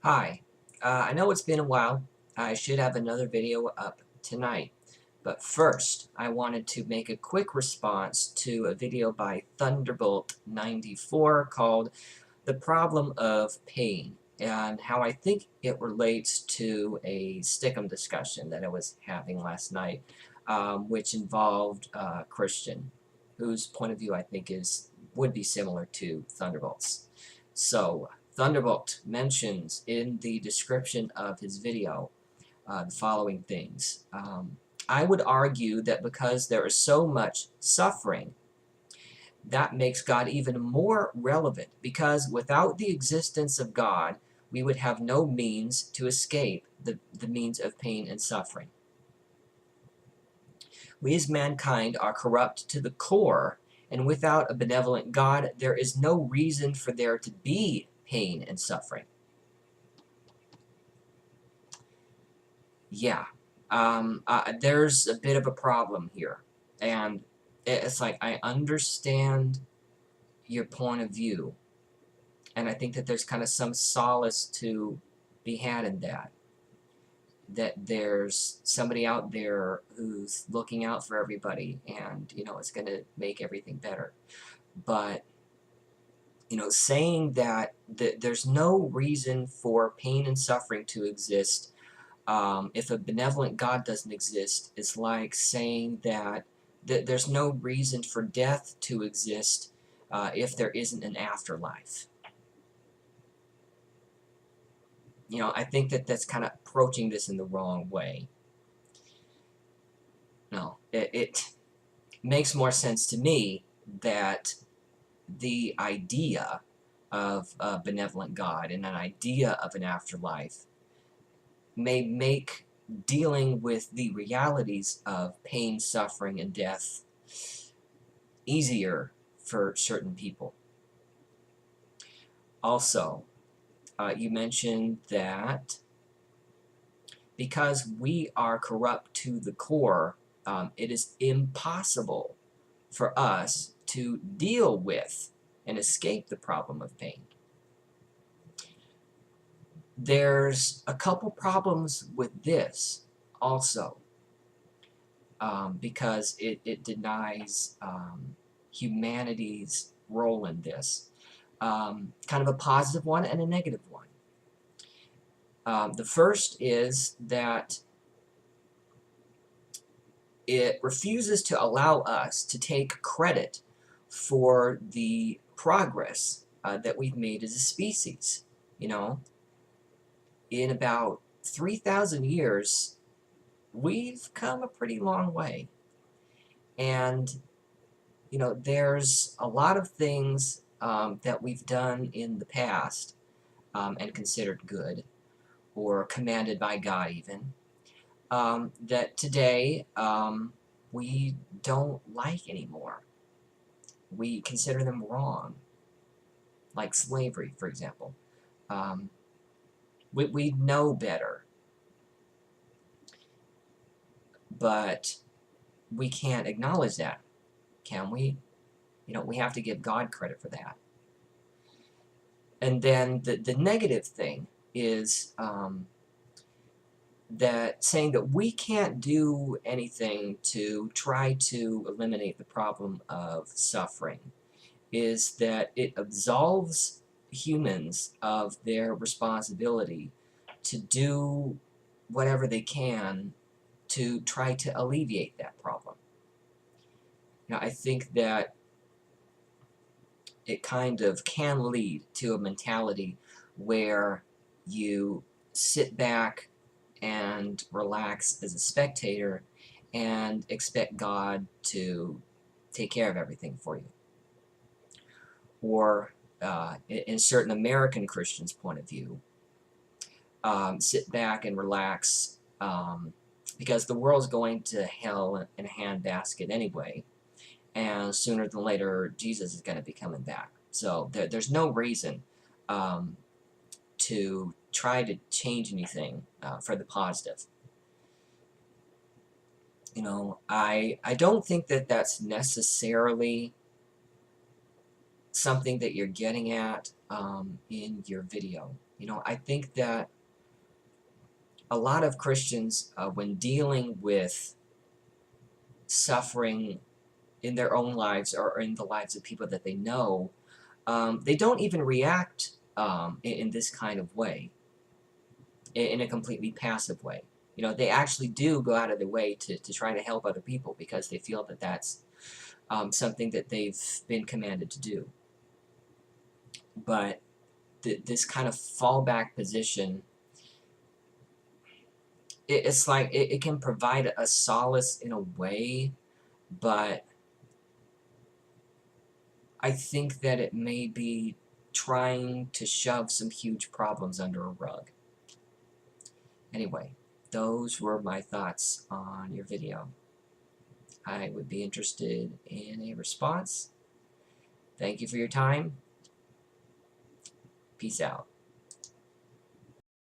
Hi, I know it's been a while. I should have another video up tonight. But first, I wanted to make a quick response to a video by Thunderbolt94 called The Problem of Pain, and how I think it relates to a Stick'em discussion that I was having last night, which involved Christian, whose point of view I think would be similar to Thunderbolt's. So, Thunderbolt mentions in the description of his video the following things. I would argue that because there is so much suffering, that makes God even more relevant, because without the existence of God, we would have no means to escape the means of pain and suffering. We as mankind are corrupt to the core, and without a benevolent God, there is no reason for there to be pain and suffering. Yeah, there's a bit of a problem here, and it's like I understand your point of view, and I think that there's kind of some solace to be had in that. That there's somebody out there who's looking out for everybody, and it's going to make everything better. But saying that there's no reason for pain and suffering to exist if a benevolent God doesn't exist is like saying that there's no reason for death to exist if there isn't an afterlife. I think that that's kind of approaching this in the wrong way. No, it makes more sense to me that the idea of a benevolent God and an idea of an afterlife may make dealing with the realities of pain, suffering, and death easier for certain people. Also, you mentioned that because we are corrupt to the core, it is impossible for us to deal with and escape the problem of pain. There's a couple problems with this also, because it denies humanity's role in this. Kind of a positive one and a negative one. The first is that it refuses to allow us to take credit for the progress that we've made as a species. In about 3,000 years, we've come a pretty long way. And, there's a lot of things that we've done in the past and considered good, or commanded by God even, that today we don't like anymore. We consider them wrong, like slavery, for example. We know better, but we can't acknowledge that, can we? We have to give God credit for that. And then the negative thing is that saying that we can't do anything to try to eliminate the problem of suffering is that it absolves humans of their responsibility to do whatever they can to try to alleviate that problem. I think that it kind of can lead to a mentality where you sit back and relax as a spectator and expect God to take care of everything for you. Or in certain American Christians' point of view, sit back and relax because the world's going to hell in a handbasket anyway, and sooner than later Jesus is going to be coming back. So there's no reason to try to change anything for the positive. I don't think that that's necessarily something that you're getting at. in your video. You know, I think that a lot of Christians, when dealing with suffering in their own lives or in the lives of people that they know, they don't even react in this kind of way, in a completely passive way. You know, they actually do go out of their way to try to help other people because they feel that that's something that they've been commanded to do. But this kind of fallback position, it's like it can provide a solace in a way, but I think that it may be trying to shove some huge problems under a rug. Anyway, those were my thoughts on your video. I would be interested in a response. Thank you for your time. Peace out.